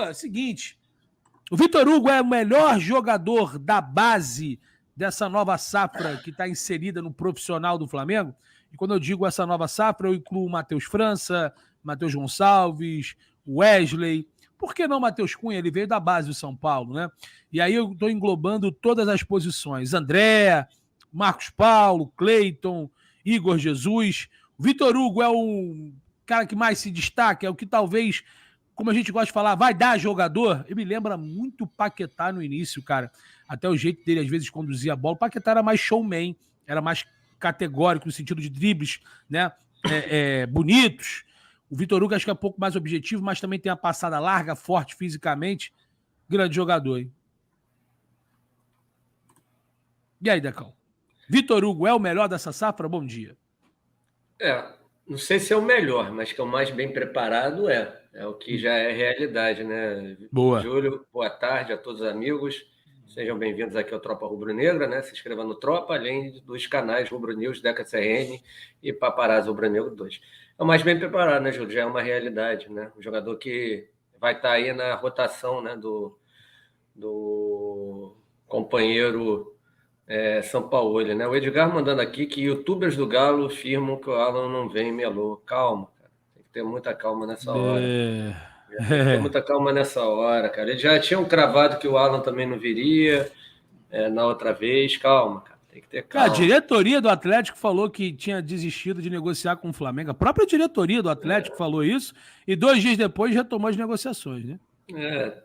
Pô, seguinte, o Vitor Hugo é o melhor jogador da base dessa nova safra que está inserida no profissional do Flamengo. E quando eu digo essa nova safra, eu incluo o Matheus França, Matheus Gonçalves, Wesley. Por que não Matheus Cunha? Ele veio da base do São Paulo, né? E aí eu estou englobando todas as posições. André, Marcos Paulo, Cleiton, Igor Jesus. O Vitor Hugo é o cara que mais se destaca, é o que talvez, como a gente gosta de falar, vai dar jogador. Ele me lembra muito o Paquetá no início, cara. Até o jeito dele, às vezes, conduzir a bola. O Paquetá era mais showman, era mais categórico no sentido de dribles, né? Bonitos. O Vitor Hugo acho que é um pouco mais objetivo, mas também tem a passada larga, forte fisicamente. Grande jogador, hein? E aí, Decão? Vitor Hugo é o melhor dessa safra? Bom dia. Não sei se é o melhor, mas que é o mais bem preparado é o que já é realidade, né? Boa. Júlio, boa tarde a todos os amigos. Sejam bem-vindos aqui ao Tropa Rubro Negra, né? Se inscreva no Tropa, além dos canais Rubro News, Deca CRN e Paparazzo Rubro Negro 2. É o mais bem preparado, né, Júlio? Já é uma realidade, né? Um jogador que vai estar aí na rotação, né, do companheiro São Paulo, né? O Edgar mandando aqui que youtubers do Galo afirmam que o Alan não vem melou. Calma, cara. Tem que ter muita calma nessa hora. Tem que ter muita calma nessa hora, cara. Eles já tinham cravado que o Alan também não viria na outra vez. Calma, cara. Tem que ter calma. A diretoria do Atlético falou que tinha desistido de negociar com o Flamengo. A própria diretoria do Atlético falou isso e 2 dias depois retomou as negociações, né?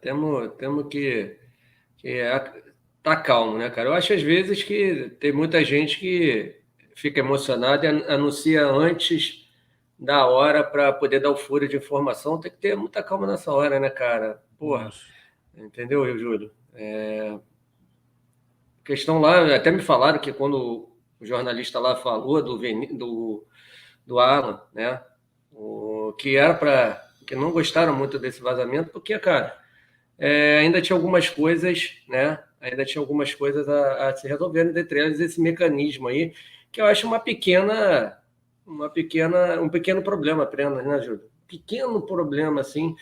Temos que tá calmo, né, cara? Eu acho às vezes que tem muita gente que fica emocionada e anuncia antes da hora para poder dar o furo de informação. Tem que ter muita calma nessa hora, né, cara? Porra, Isso. Entendeu, Júlio? Questão lá, até me falaram que quando o jornalista lá falou do Alan, né? Que era para que não gostaram muito desse vazamento, porque, cara, ainda tinha algumas coisas, né? Ainda tinha algumas coisas a se resolver, dentre elas esse mecanismo aí, que eu acho um pequeno problema apenas, né, Júlio? Pequeno problema, assim,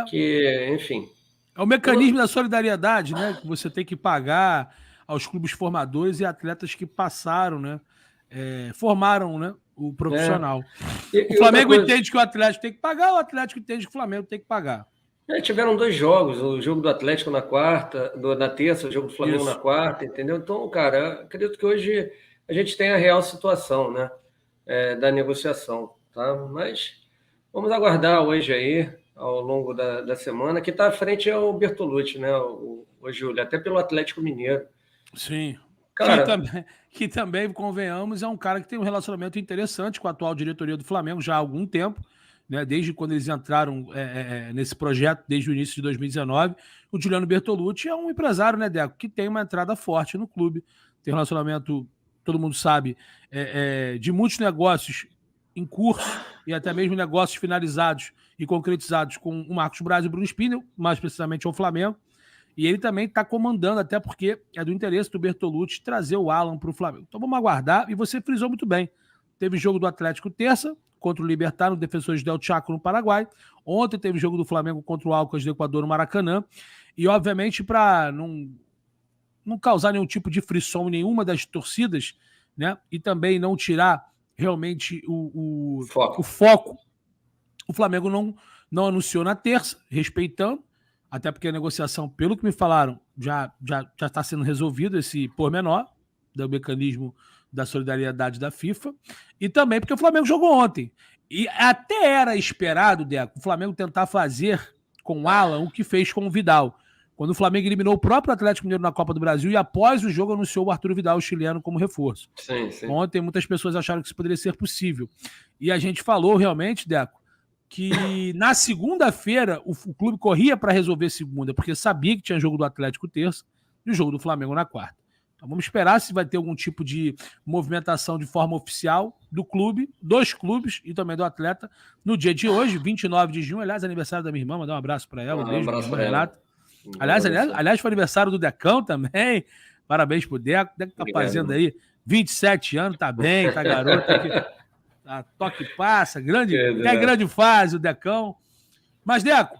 que, enfim... É o mecanismo da solidariedade, né? Que você tem que pagar aos clubes formadores e atletas que passaram, né? Formaram, né? O profissional. O Flamengo entende que o Atlético tem que pagar, o Atlético entende que o Flamengo tem que pagar. Tiveram 2 jogos, o jogo do Atlético na terça, o jogo do Flamengo na quarta, entendeu? Então, cara, acredito que hoje a gente tem a real situação, né? Da negociação, tá? Mas vamos aguardar hoje aí, ao longo da semana, que está à frente é o Bertolucci, né, o Júlio, até pelo Atlético Mineiro. Sim. Cara, que também, convenhamos, é um cara que tem um relacionamento interessante com a atual diretoria do Flamengo já há algum tempo, né, desde quando eles entraram nesse projeto, desde o início de 2019. O Juliano Bertolucci é um empresário, né, Deco, que tem uma entrada forte no clube, tem um relacionamento, todo mundo sabe, de muitos negócios em curso e até mesmo negócios finalizados e concretizados com o Marcos Braz e o Bruno Spindel, mais precisamente ao Flamengo. E ele também está comandando, até porque é do interesse do Bertolucci trazer o Alan para o Flamengo. Então vamos aguardar. E você frisou muito bem. Teve jogo do Atlético terça, contra o Libertad, no Defensores del Chaco, no Paraguai. Ontem teve jogo do Flamengo contra o Alcas do Equador, no Maracanã. E, obviamente, para não causar nenhum tipo de frição em nenhuma das torcidas, né? E também não tirar realmente o foco. O Flamengo não anunciou na terça, respeitando, até porque a negociação, pelo que me falaram, já está sendo resolvido esse pormenor do mecanismo da solidariedade da FIFA, e também porque o Flamengo jogou ontem. E até era esperado, Deco, o Flamengo tentar fazer com o Alan o que fez com o Vidal. Quando o Flamengo eliminou o próprio Atlético Mineiro na Copa do Brasil e após o jogo anunciou o Arthur Vidal, o chileno, como reforço. Sim, sim. Ontem muitas pessoas acharam que isso poderia ser possível. E a gente falou realmente, Deco, que na segunda-feira o clube corria para resolver segunda, porque sabia que tinha jogo do Atlético terça e o jogo do Flamengo na quarta. Então vamos esperar se vai ter algum tipo de movimentação de forma oficial do clube, dos clubes e também do atleta no dia de hoje, 29 de junho, aliás, aniversário da minha irmã, mandar um abraço para ela, um beijo, minha irmã Renata. Aliás, foi aniversário do Decão também, parabéns pro Deco, o Deco tá fazendo aí 27 anos, tá bem, tá garoto, toque e passa, grande fase o Decão. Mas, Deco,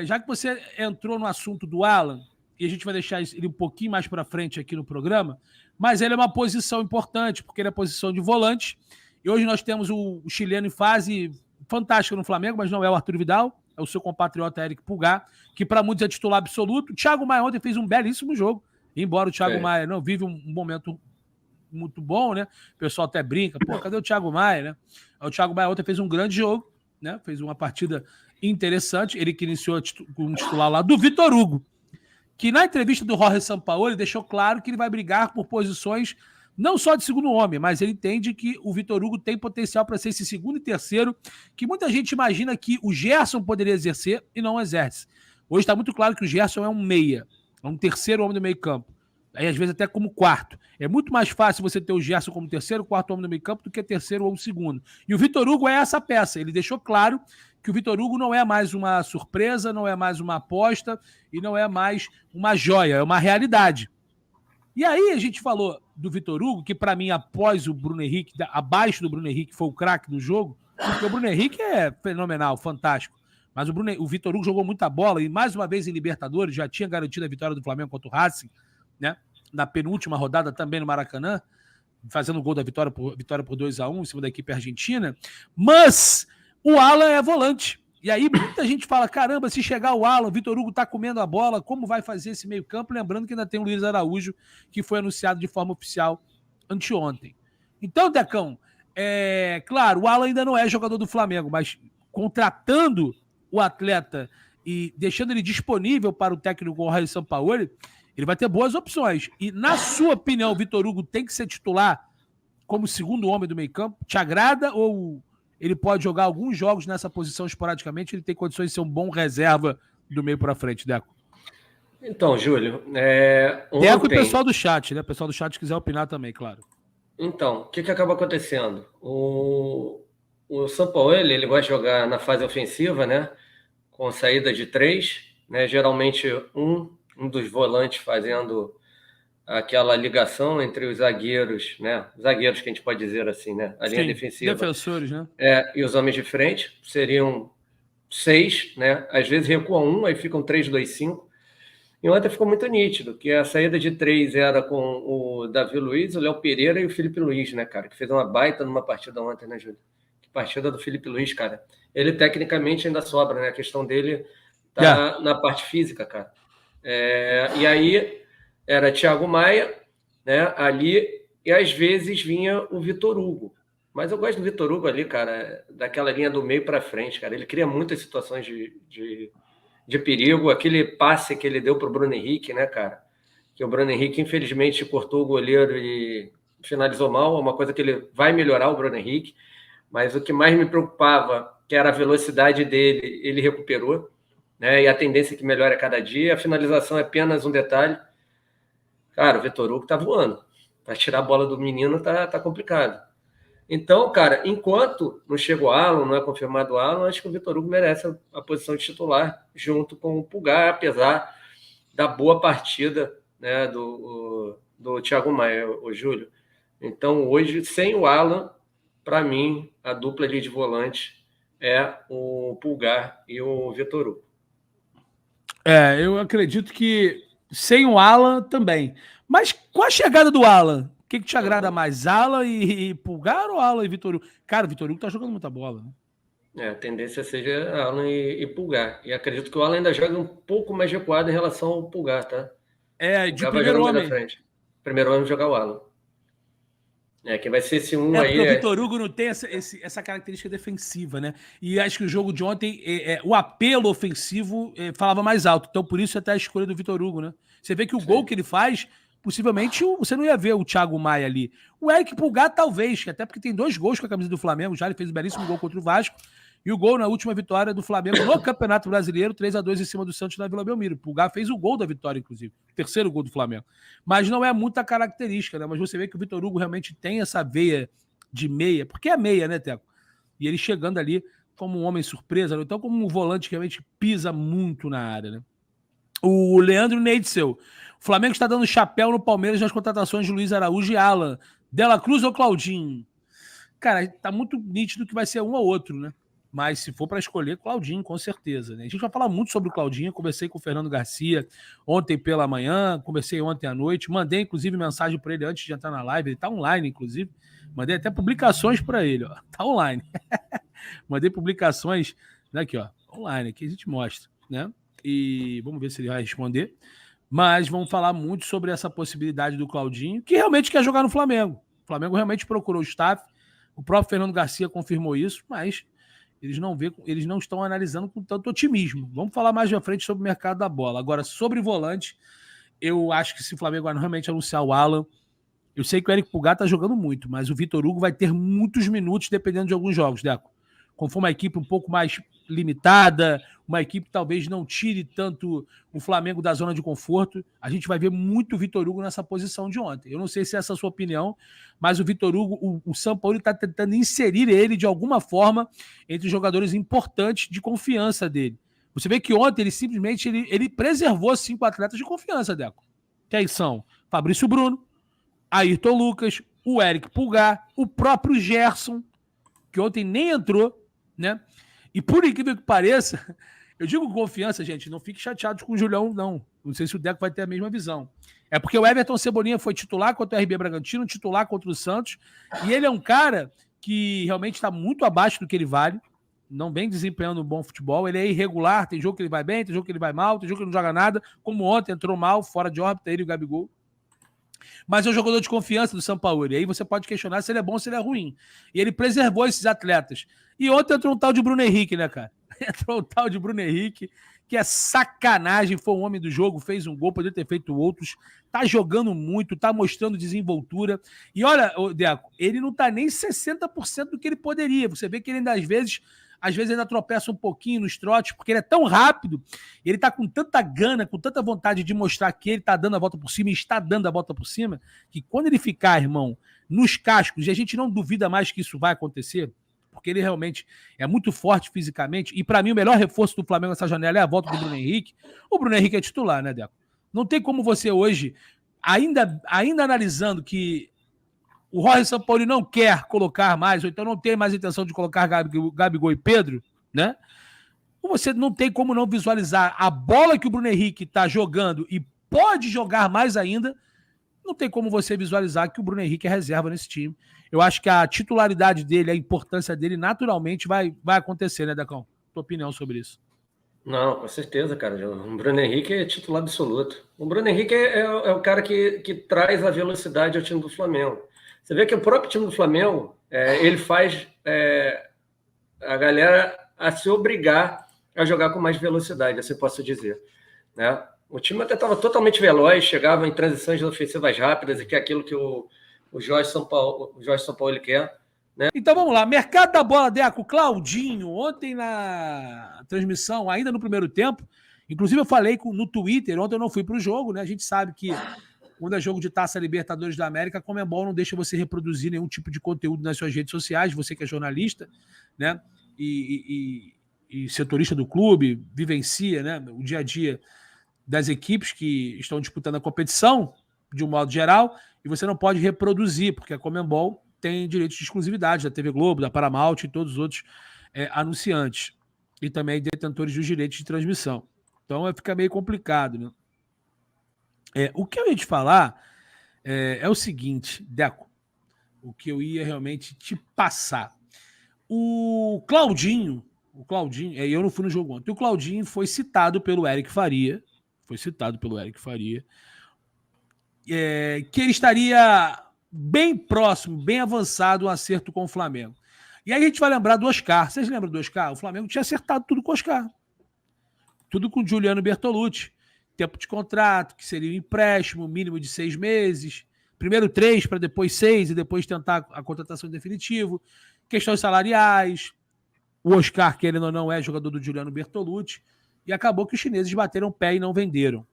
já que você entrou no assunto do Alan, e a gente vai deixar ele um pouquinho mais para frente aqui no programa, mas ele é uma posição importante, porque ele é posição de volante, e hoje nós temos o chileno em fase fantástica no Flamengo, mas não é o Arthur Vidal, é o seu compatriota Eric Pulgar, que para muitos é titular absoluto. O Thiago Maia ontem fez um belíssimo jogo, embora o Thiago Maia não vive um momento muito bom, né? O pessoal até brinca, pô, cadê o Thiago Maia, né? O Thiago Maia ontem fez um grande jogo, né? Fez uma partida interessante, ele que iniciou como titular lá do Vitor Hugo, que na entrevista do Jorge Sampaoli deixou claro que ele vai brigar por posições não só de segundo homem, mas ele entende que o Vitor Hugo tem potencial para ser esse segundo e terceiro, que muita gente imagina que o Gerson poderia exercer e não exerce. Hoje está muito claro que o Gerson é um meia, é um terceiro homem do meio campo. Aí, às vezes, até como quarto. É muito mais fácil você ter o Gerson como terceiro, quarto homem do meio campo do que terceiro ou segundo. E o Vitor Hugo é essa peça. Ele deixou claro que o Vitor Hugo não é mais uma surpresa, não é mais uma aposta e não é mais uma joia, é uma realidade. E aí a gente falou do Vitor Hugo, que para mim, após o Bruno Henrique, abaixo do Bruno Henrique, foi o craque do jogo, porque o Bruno Henrique é fenomenal, fantástico. Mas o Vitor Hugo jogou muita bola e mais uma vez em Libertadores, já tinha garantido a vitória do Flamengo contra o Racing, né? Na penúltima rodada também no Maracanã, fazendo o gol da vitória por 2-1 em cima da equipe argentina. Mas o Alan é volante. E aí muita gente fala, caramba, se chegar o Alan, o Vitor Hugo tá comendo a bola, como vai fazer esse meio campo? Lembrando que ainda tem o Luiz Araújo, que foi anunciado de forma oficial anteontem. Então, Decão, claro, o Alan ainda não é jogador do Flamengo, mas contratando o atleta e deixando ele disponível para o técnico Jorge Sampaoli, ele vai ter boas opções. E, na sua opinião, o Vitor Hugo tem que ser titular como segundo homem do meio campo? Te agrada ou ele pode jogar alguns jogos nessa posição esporadicamente? Ele tem condições de ser um bom reserva do meio para frente, Deco? Então, Júlio... Deco e o pessoal do chat, né? O pessoal do chat quiser opinar também, claro. Então, o que acaba acontecendo? O Sampaoli, ele gosta de jogar na fase ofensiva, né? Com saída de 3, né? Geralmente um dos volantes fazendo aquela ligação entre os zagueiros, né? Zagueiros que a gente pode dizer assim, né? A linha defensiva. Defensores, né? E os homens de frente seriam 6, né? Às vezes recua 1, aí ficam 3-2-5. E ontem ficou muito nítido, que a saída de 3 era com o Davi Luiz, o Léo Pereira e o Felipe Luiz, né, cara? Que fez uma baita numa partida ontem, né, Júlio? Que partida do Felipe Luiz, cara. Ele tecnicamente ainda sobra, né? A questão dele tá na parte física, cara. E aí era Thiago Maia, né, ali, e às vezes vinha o Vitor Hugo. Mas eu gosto do Vitor Hugo ali, cara, daquela linha do meio para frente, cara. Ele cria muitas situações de perigo. Aquele passe que ele deu para o Bruno Henrique, né, cara? Que o Bruno Henrique, infelizmente, cortou o goleiro e finalizou mal. É uma coisa que ele vai melhorar, o Bruno Henrique. Mas o que mais me preocupava, que era a velocidade dele, ele recuperou. Né, e a tendência que melhora a cada dia. A finalização é apenas um detalhe. Cara, o Vitor Hugo tá voando. Para tirar a bola do menino tá complicado. Então, cara, enquanto não chega o Alan, não é confirmado o Alan, acho que o Vitor Hugo merece a posição de titular junto com o Pulgar, apesar da boa partida, né, do Thiago Maia, o Júlio. Então, hoje, sem o Alan, para mim, a dupla ali de volante é o Pulgar e o Vitor Hugo. Eu acredito que sem o Alan também. Mas com a chegada do Alan, o que te agrada mais? Alan e Pulgar ou Alan e Vitor Hugo? Cara, o Vitor Hugo tá jogando muita bola, né? A tendência seja Alan e Pulgar. E acredito que o Alan ainda joga um pouco mais recuado em relação ao Pulgar, tá? De primeiro homem. Primeiro homem jogar o Alan. Quem vai ser esse aí... Porque o Vitor Hugo não tem essa característica defensiva, né? E acho que o jogo de ontem, o apelo ofensivo falava mais alto. Então, por isso até a escolha do Vitor Hugo, né? Você vê que o gol que ele faz, possivelmente você não ia ver o Thiago Maia ali. O Eric Pulgar, talvez, até porque tem 2 gols com a camisa do Flamengo já. Ele fez um belíssimo gol contra o Vasco. E o gol na última vitória do Flamengo no Campeonato Brasileiro, 3-2 em cima do Santos na Vila Belmiro. O Pulgar fez o gol da vitória, inclusive. O terceiro gol do Flamengo. Mas não é muita característica, né? Mas você vê que o Vitor Hugo realmente tem essa veia de meia. Porque é meia, né, Teco? E ele chegando ali como um homem surpresa, então como um volante que realmente pisa muito na área, né? O Leandro Neitzel. O Flamengo está dando chapéu no Palmeiras nas contratações de Luiz Araújo e Alan. Dela Cruz ou Claudinho? Cara, tá muito nítido que vai ser um ou outro, né? Mas se for para escolher, Claudinho, com certeza. Né? A gente vai falar muito sobre o Claudinho. Conversei com o Fernando Garcia ontem pela manhã, conversei ontem à noite. Mandei, inclusive, mensagem para ele antes de entrar na live. Ele está online, inclusive. Mandei até publicações para ele. Está online. Mandei publicações. Aqui, ó, online. Aqui a gente mostra. Né? E vamos ver se ele vai responder. Mas vamos falar muito sobre essa possibilidade do Claudinho, que realmente quer jogar no Flamengo. O Flamengo realmente procurou o staff. O próprio Fernando Garcia confirmou isso, mas eles não estão analisando com tanto otimismo. Vamos falar mais à frente sobre o mercado da bola. Agora, sobre volante, eu acho que se o Flamengo realmente anunciar o Alan, eu sei que o Eric Pulgar está jogando muito, mas o Vitor Hugo vai ter muitos minutos dependendo de alguns jogos, Deco. Conforme uma equipe um pouco mais limitada, uma equipe que talvez não tire tanto o Flamengo da zona de conforto, a gente vai ver muito o Vitor Hugo nessa posição de ontem. Eu não sei se essa é a sua opinião, mas o Vitor Hugo, o Sampaoli está tentando inserir ele de alguma forma entre os jogadores importantes de confiança dele. Você vê que ontem ele simplesmente ele preservou 5 atletas de confiança, Deco. Que aí são Fabrício Bruno, Ayrton Lucas, o Eric Pulgar, o próprio Gerson, que ontem nem entrou, né? E por incrível que pareça, eu digo confiança, gente, não fique chateados com o Julião, não. Não sei se o Deco vai ter a mesma visão. É porque o Everton Cebolinha foi titular contra o RB Bragantino, titular contra o Santos, e ele é um cara que realmente está muito abaixo do que ele vale, não vem desempenhando um bom futebol, ele é irregular, tem jogo que ele vai bem, tem jogo que ele vai mal, tem jogo que ele não joga nada, como ontem entrou mal, fora de órbita, ele e o Gabigol. Mas é um jogador de confiança do Sampaoli. Aí você pode questionar se ele é bom ou se ele é ruim. E ele preservou esses atletas. E ontem entrou um tal de Bruno Henrique, né, cara? Entrou um tal de Bruno Henrique, que é sacanagem, foi um homem do jogo, fez um gol, poderia ter feito outros, tá jogando muito, tá mostrando desenvoltura. E olha, Deco, ele não tá nem 60% do que ele poderia. Você vê que ele ainda, às vezes ainda tropeça um pouquinho nos trotes, porque ele é tão rápido, ele tá com tanta gana, com tanta vontade de mostrar que ele tá dando a volta por cima e está dando a volta por cima, que quando ele ficar, irmão, nos cascos, e a gente não duvida mais que isso vai acontecer, porque ele realmente é muito forte fisicamente, e para mim o melhor reforço do Flamengo nessa janela é a volta do Bruno Henrique. O Bruno Henrique é titular, né, Deco? Não tem como você hoje, ainda analisando que o Jorge Sampaoli não quer colocar mais, ou então não tem mais intenção de colocar Gabigol e Pedro, né? Você não tem como não visualizar a bola que o Bruno Henrique está jogando e pode jogar mais ainda, não tem como você visualizar que o Bruno Henrique é reserva nesse time. Eu acho que a titularidade dele, a importância dele, naturalmente vai acontecer, né, Decão? Tua opinião sobre isso? Não, com certeza, cara. O Bruno Henrique é titular absoluto. O Bruno Henrique é o cara que traz a velocidade ao time do Flamengo. Você vê que o próprio time do Flamengo, ele faz a galera a se obrigar a jogar com mais velocidade, assim posso dizer. Né? O time até estava totalmente veloz, chegava em transições ofensivas rápidas, e que é aquilo que o Jorge Sampaoli quer. Né? Então vamos lá, mercado da bola, Deco, Claudinho, ontem na transmissão, ainda no primeiro tempo, inclusive eu falei no Twitter, ontem eu não fui para o jogo, né? A gente sabe que quando é jogo de Taça Libertadores da América, a Conmebol não deixa você reproduzir nenhum tipo de conteúdo nas suas redes sociais, você que é jornalista, né? E setorista do clube, vivencia, né, o dia a dia das equipes que estão disputando a competição, de um modo geral, e você não pode reproduzir, porque a Conmebol tem direitos de exclusividade da TV Globo, da Paramount e todos os outros anunciantes, e também detentores dos direitos de transmissão. Então fica meio complicado, né? O que eu ia te falar é o seguinte, Deco, o que eu ia realmente te passar. O Claudinho, eu não fui no jogo ontem, o Claudinho foi citado pelo Eric Faria, que ele estaria bem próximo, bem avançado um acerto com o Flamengo. E aí a gente vai lembrar do Oscar. Vocês lembram do Oscar? O Flamengo tinha acertado tudo com o Oscar. Tudo com o Giuliano Bertolucci. Tempo de contrato, que seria um empréstimo mínimo de 6 meses. Primeiro 3, para depois 6, e depois tentar a contratação definitiva. Questões salariais. O Oscar, querendo ou não, é jogador do Giuliano Bertolucci. E acabou que os chineses bateram o pé e não venderam.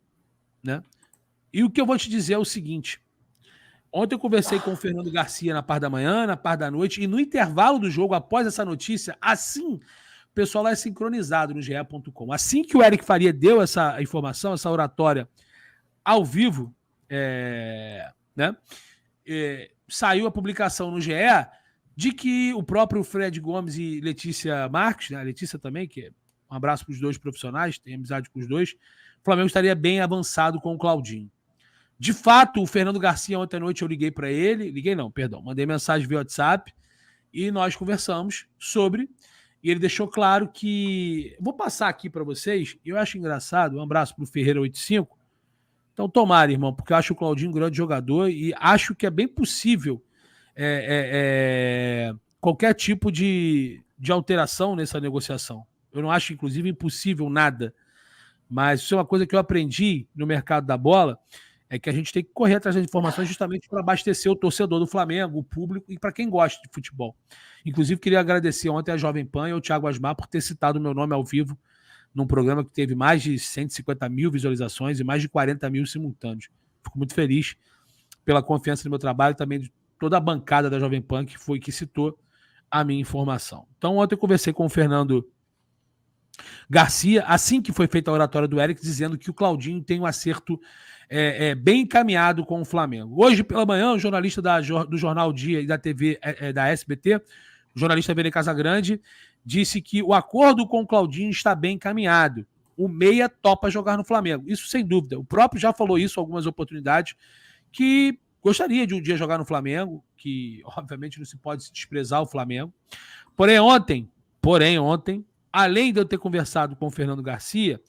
Né? E o que eu vou te dizer é o seguinte. Ontem eu conversei com o Fernando Garcia na parte da manhã, na parte da noite, e no intervalo do jogo, após essa notícia, assim, o pessoal lá é sincronizado no ge.com. Assim que o Eric Faria deu essa informação, essa oratória ao vivo, saiu a publicação no GE de que o próprio Fred Gomes e Letícia Marques, né, a Letícia também, que é um abraço para os dois profissionais, tem amizade com os dois, o Flamengo estaria bem avançado com o Claudinho. De fato, o Fernando Garcia, ontem à noite eu liguei para ele, mandei mensagem via WhatsApp e nós conversamos sobre, e ele deixou claro que, vou passar aqui para vocês, eu acho engraçado, um abraço para o Ferreira85, então tomara, irmão, porque eu acho o Claudinho um grande jogador e acho que é bem possível qualquer tipo de alteração nessa negociação. Eu não acho, inclusive, impossível nada, mas isso é uma coisa que eu aprendi no mercado da bola, é que a gente tem que correr atrás das informações justamente para abastecer o torcedor do Flamengo, o público e para quem gosta de futebol. Inclusive, queria agradecer ontem a Jovem Pan e ao Thiago Asmar por ter citado o meu nome ao vivo num programa que teve mais de 150 mil visualizações e mais de 40 mil simultâneos. Fico muito feliz pela confiança no meu trabalho e também de toda a bancada da Jovem Pan que citou a minha informação. Então, ontem eu conversei com o Fernando Garcia, assim que foi feita a oratória do Eric, dizendo que o Claudinho tem um acerto bem encaminhado com o Flamengo. Hoje, pela manhã, o jornalista do Jornal Dia e da TV da SBT, o jornalista Vene Casagrande, disse que o acordo com o Claudinho está bem encaminhado. O meia topa jogar no Flamengo. Isso sem dúvida. O próprio já falou isso em algumas oportunidades, que gostaria de um dia jogar no Flamengo, que obviamente não se pode se desprezar o Flamengo. Porém, ontem, além de eu ter conversado com o Fernando Garcia,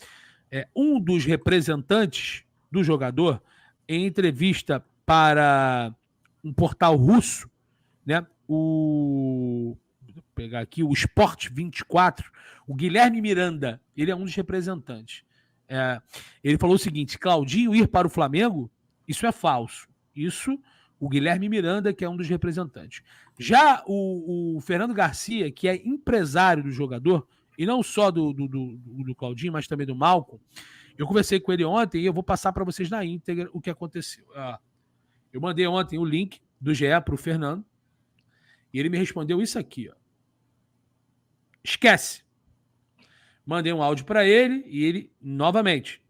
um dos representantes do jogador, em entrevista para um portal russo, né, vou pegar aqui, o Sport 24, o Guilherme Miranda, ele é um dos representantes. Ele falou o seguinte: Claudinho ir para o Flamengo, isso é falso. Isso, o Guilherme Miranda, que é um dos representantes. Já o Fernando Garcia, que é empresário do jogador, e não só do Claudinho, mas também do Malcom, eu conversei com ele ontem e eu vou passar para vocês na íntegra o que aconteceu. Eu mandei ontem o link do GE para o Fernando e ele me respondeu isso aqui. Esquece. Mandei um áudio para ele e ele, novamente,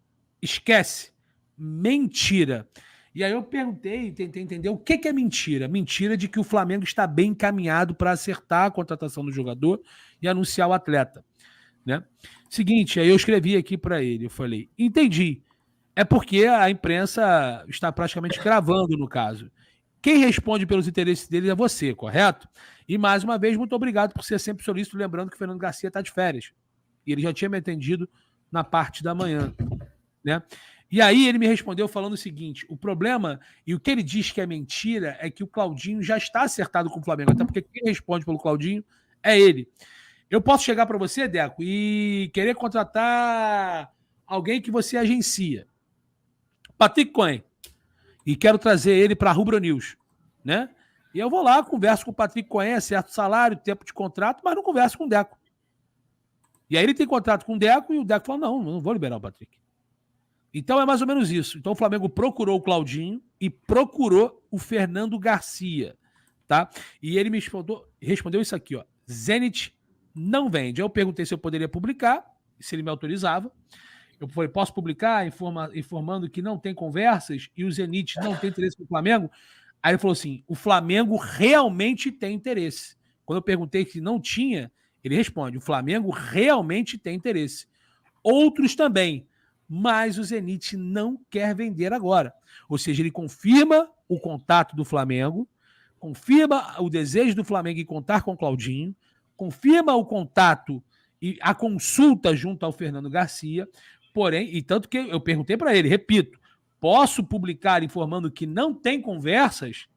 esquece. Mentira. E aí eu perguntei, tentei entender o que é mentira. Mentira de que o Flamengo está bem encaminhado para acertar a contratação do jogador e anunciar o atleta. Né? Seguinte, aí eu escrevi aqui para ele, eu falei, entendi, é porque a imprensa está praticamente gravando no caso. Quem responde pelos interesses dele é você, correto? E mais uma vez, muito obrigado por ser sempre solícito, lembrando que o Fernando Garcia está de férias. E ele já tinha me atendido na parte da manhã. Né? E aí ele me respondeu falando o seguinte: o problema, e o que ele diz que é mentira, é que o Claudinho já está acertado com o Flamengo, até porque quem responde pelo Claudinho é ele. Eu posso chegar para você, Deco, e querer contratar alguém que você agencia. Patrick Cohen. E quero trazer ele para a Rubro News. Né? E eu vou lá, converso com o Patrick Cohen, certo salário, tempo de contrato, mas não converso com o Deco. E aí ele tem contrato com o Deco e o Deco falou, não vou liberar o Patrick. Então é mais ou menos isso. Então o Flamengo procurou o Claudinho e procurou o Fernando Garcia. Tá? E ele me respondeu isso aqui, ó. Zenit não vende. Eu perguntei se eu poderia publicar, se ele me autorizava. Eu falei, posso publicar informando que não tem conversas e o Zenit não tem interesse no Flamengo? Aí ele falou assim, o Flamengo realmente tem interesse. Quando eu perguntei que não tinha, ele responde, o Flamengo realmente tem interesse. Outros também, mas o Zenit não quer vender agora. Ou seja, ele confirma o contato do Flamengo, confirma o desejo do Flamengo em contar com o Claudinho, confirma o contato e a consulta junto ao Fernando Garcia, porém, e tanto que eu perguntei para ele, repito, posso publicar informando que não tem conversas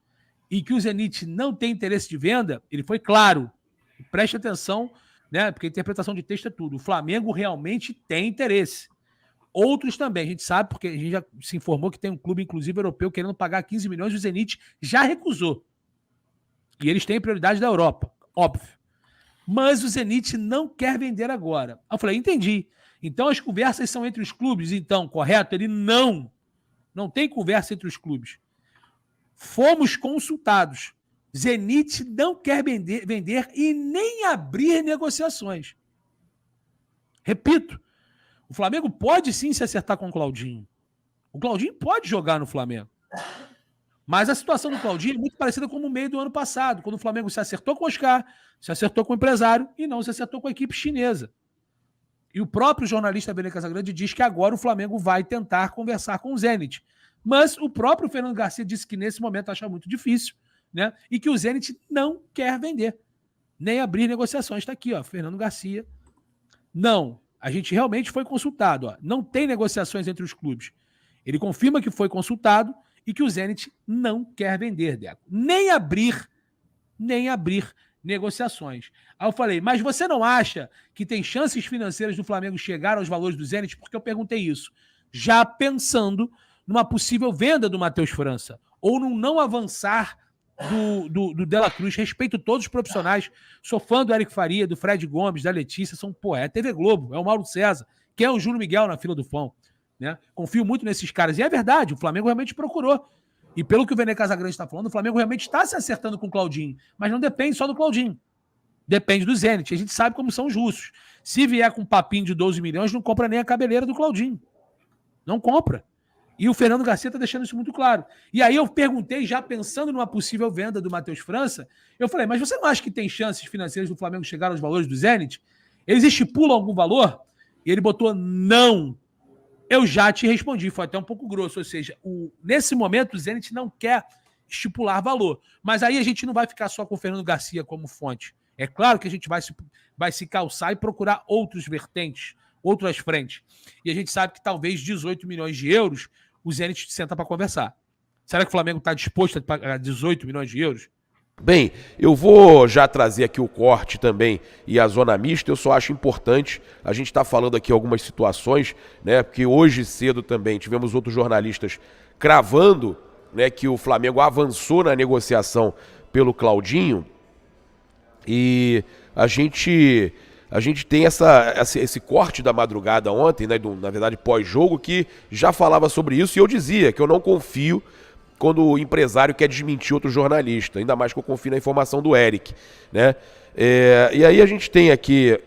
e que o Zenit não tem interesse de venda? Ele foi claro, preste atenção, né, porque a interpretação de texto é tudo, o Flamengo realmente tem interesse. Outros também, a gente sabe, porque a gente já se informou que tem um clube, inclusive europeu, querendo pagar 15 milhões e o Zenit já recusou. E eles têm prioridade da Europa, óbvio. Mas o Zenit não quer vender agora. Eu falei, entendi. Então as conversas são entre os clubes, então, correto? Ele não tem conversa entre os clubes. Fomos consultados. Zenit não quer vender e nem abrir negociações. Repito, o Flamengo pode sim se acertar com o Claudinho. O Claudinho pode jogar no Flamengo. Mas a situação do Claudinho é muito parecida com o meio do ano passado, quando o Flamengo se acertou com o Oscar, se acertou com o empresário e não se acertou com a equipe chinesa. E o próprio jornalista Vene Casagrande diz que agora o Flamengo vai tentar conversar com o Zenit. Mas o próprio Fernando Garcia disse que nesse momento acha muito difícil, né? E que o Zenit não quer vender, nem abrir negociações. Está aqui, ó, Fernando Garcia. Não, a gente realmente foi consultado. Ó. Não tem negociações entre os clubes. Ele confirma que foi consultado e que o Zenit não quer vender, Deco. Nem abrir negociações. Aí eu falei, mas você não acha que tem chances financeiras do Flamengo chegar aos valores do Zenit? Porque eu perguntei isso. Já pensando numa possível venda do Matheus França ou num não avançar do Dela Cruz. Respeito todos os profissionais. Sou fã do Eric Faria, do Fred Gomes, da Letícia. É a TV Globo, é o Mauro César, que é o Júlio Miguel na fila do pão. Né? Confio muito nesses caras. E é verdade, o Flamengo realmente procurou. E pelo que o Vene Casagrande está falando, o Flamengo realmente está se acertando com o Claudinho. Mas não depende só do Claudinho. Depende do Zenit. A gente sabe como são os russos. Se vier com um papinho de 12 milhões, não compra nem a cabeleira do Claudinho. Não compra. E o Fernando Garcia está deixando isso muito claro. E aí eu perguntei, já pensando numa possível venda do Matheus França, eu falei, mas você não acha que tem chances financeiras do Flamengo chegar aos valores do Zenit? Eles estipulam algum valor? E ele botou não. Eu já te respondi, foi até um pouco grosso. Ou seja, nesse momento o Zenit não quer estipular valor. Mas aí a gente não vai ficar só com o Fernando Garcia como fonte. É claro que a gente vai se calçar e procurar outros vertentes, outras frentes. E a gente sabe que talvez 18 milhões de euros o Zenit senta para conversar. Será que o Flamengo está disposto a pagar 18 milhões de euros? Bem, eu vou já trazer aqui o corte também e a zona mista. Eu só acho importante, a gente está falando aqui algumas situações, né? Porque hoje cedo também tivemos outros jornalistas cravando, né, que o Flamengo avançou na negociação pelo Claudinho. E a gente tem esse corte da madrugada ontem, né, na verdade pós-jogo, que já falava sobre isso, e eu dizia que eu não confio quando o empresário quer desmentir outro jornalista, ainda mais que eu confio na informação do Eric, né? E aí a gente tem aqui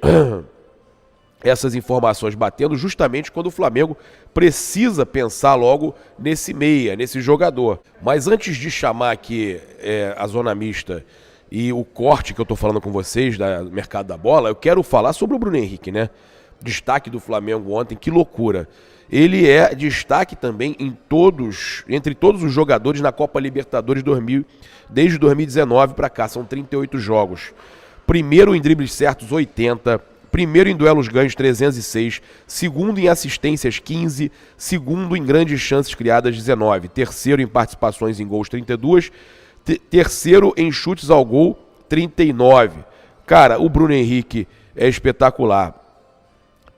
essas informações batendo justamente quando o Flamengo precisa pensar logo nesse meia, nesse jogador. Mas antes de chamar aqui a zona mista e o corte que eu tô falando com vocês do mercado da bola, eu quero falar sobre o Bruno Henrique, né? Destaque do Flamengo ontem, que loucura. Ele é destaque também entre todos os jogadores na Copa Libertadores desde 2019 para cá, são 38 jogos. Primeiro em dribles certos, 80. Primeiro em duelos ganhos, 306. Segundo em assistências, 15. Segundo em grandes chances criadas, 19. Terceiro em participações em gols, 32. Terceiro em chutes ao gol, 39. Cara, o Bruno Henrique é espetacular.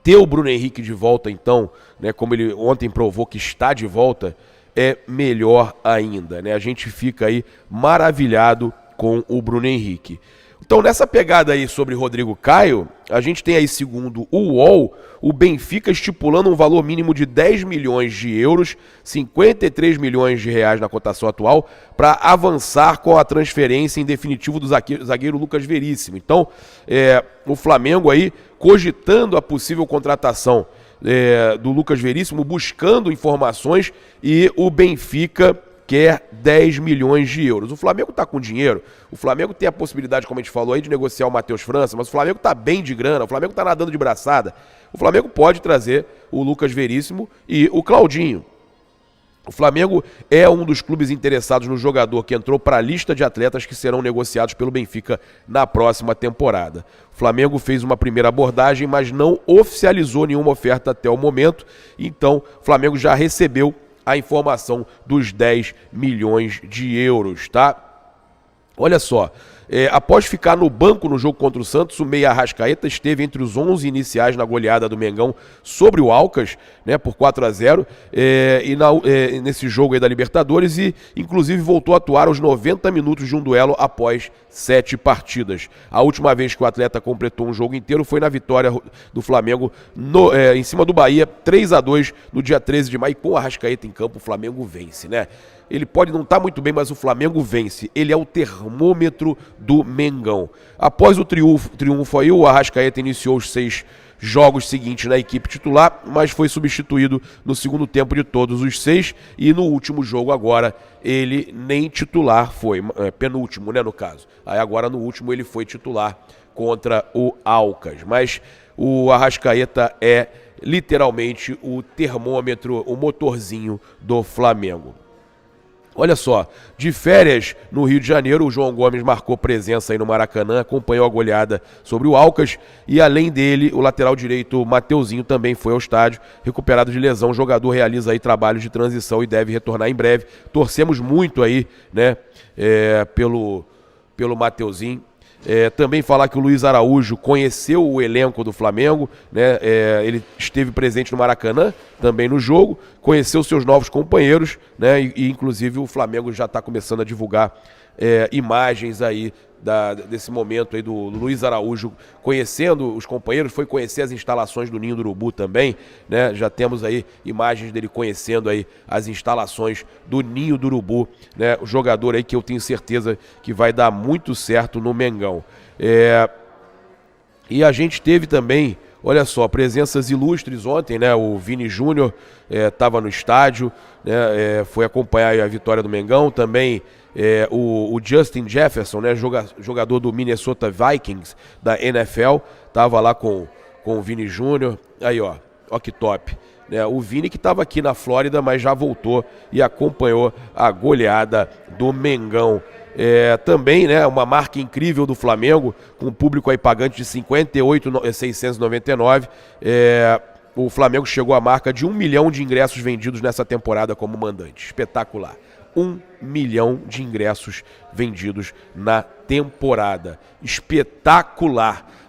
Ter o Bruno Henrique de volta, então, né, como ele ontem provou que está de volta, é melhor ainda, né? A gente fica aí maravilhado com o Bruno Henrique. Então, nessa pegada aí sobre Rodrigo Caio, a gente tem aí, segundo o UOL, o Benfica estipulando um valor mínimo de 10 milhões de euros, 53 milhões de reais na cotação atual, para avançar com a transferência em definitivo do zagueiro Lucas Veríssimo. Então, o Flamengo aí cogitando a possível contratação do Lucas Veríssimo, buscando informações, e o Benfica quer 10 milhões de euros. O Flamengo está com dinheiro, o Flamengo tem a possibilidade, como a gente falou aí, de negociar o Matheus França, mas o Flamengo está bem de grana, o Flamengo está nadando de braçada. O Flamengo pode trazer o Lucas Veríssimo e o Claudinho. O Flamengo é um dos clubes interessados no jogador que entrou para a lista de atletas que serão negociados pelo Benfica na próxima temporada. O Flamengo fez uma primeira abordagem, mas não oficializou nenhuma oferta até o momento, então o Flamengo já recebeu a informação dos 10 milhões de euros, tá? Olha só, após ficar no banco no jogo contra o Santos, o meia Arrascaeta esteve entre os 11 iniciais na goleada do Mengão sobre o Alcas, né, por 4-0, nesse jogo aí da Libertadores, e inclusive voltou a atuar aos 90 minutos de um duelo após 7 partidas. A última vez que o atleta completou um jogo inteiro foi na vitória do Flamengo em cima do Bahia, 3-2 no dia 13 de maio. Com o Arrascaeta em campo, o Flamengo vence, né? Ele pode não estar muito bem, mas o Flamengo vence. Ele é o termômetro do Mengão. Após o triunfo aí, o Arrascaeta iniciou os 6 jogos seguintes na equipe titular, mas foi substituído no segundo tempo de todos os 6 e no último jogo agora ele nem titular foi, penúltimo, né, no caso. Aí agora no último ele foi titular contra o Alcas, mas o Arrascaeta é literalmente o termômetro, o motorzinho do Flamengo. Olha só, de férias no Rio de Janeiro, o João Gomes marcou presença aí no Maracanã, acompanhou a goleada sobre o Alcas e além dele, o lateral direito Mateuzinho também foi ao estádio, recuperado de lesão. O jogador realiza aí trabalhos de transição e deve retornar em breve. Torcemos muito aí, né, pelo Mateuzinho. Também falar que o Luiz Araújo conheceu o elenco do Flamengo, né? Ele esteve presente no Maracanã, também no jogo, conheceu seus novos companheiros, né? E inclusive o Flamengo já está começando a divulgar imagens aí desse momento aí do Luiz Araújo conhecendo os companheiros, foi conhecer as instalações do Ninho do Urubu também, né? Já temos aí imagens dele conhecendo aí as instalações do Ninho do Urubu, né? O jogador aí que eu tenho certeza que vai dar muito certo no Mengão. E a gente teve também, olha só, presenças ilustres ontem, né? O Vini Júnior estava no estádio, né? Foi acompanhar a vitória do Mengão. Também o Justin Jefferson, né? Jogador do Minnesota Vikings da NFL, estava lá com o Vini Júnior. Aí, ó que top. O Vini que estava aqui na Flórida, mas já voltou e acompanhou a goleada do Mengão. Também, né, uma marca incrível do Flamengo, com um público aí pagante de 58.699. O Flamengo chegou à marca de 1 milhão de ingressos vendidos nessa temporada como mandante. Espetacular. 1 milhão de ingressos vendidos na temporada. Espetacular.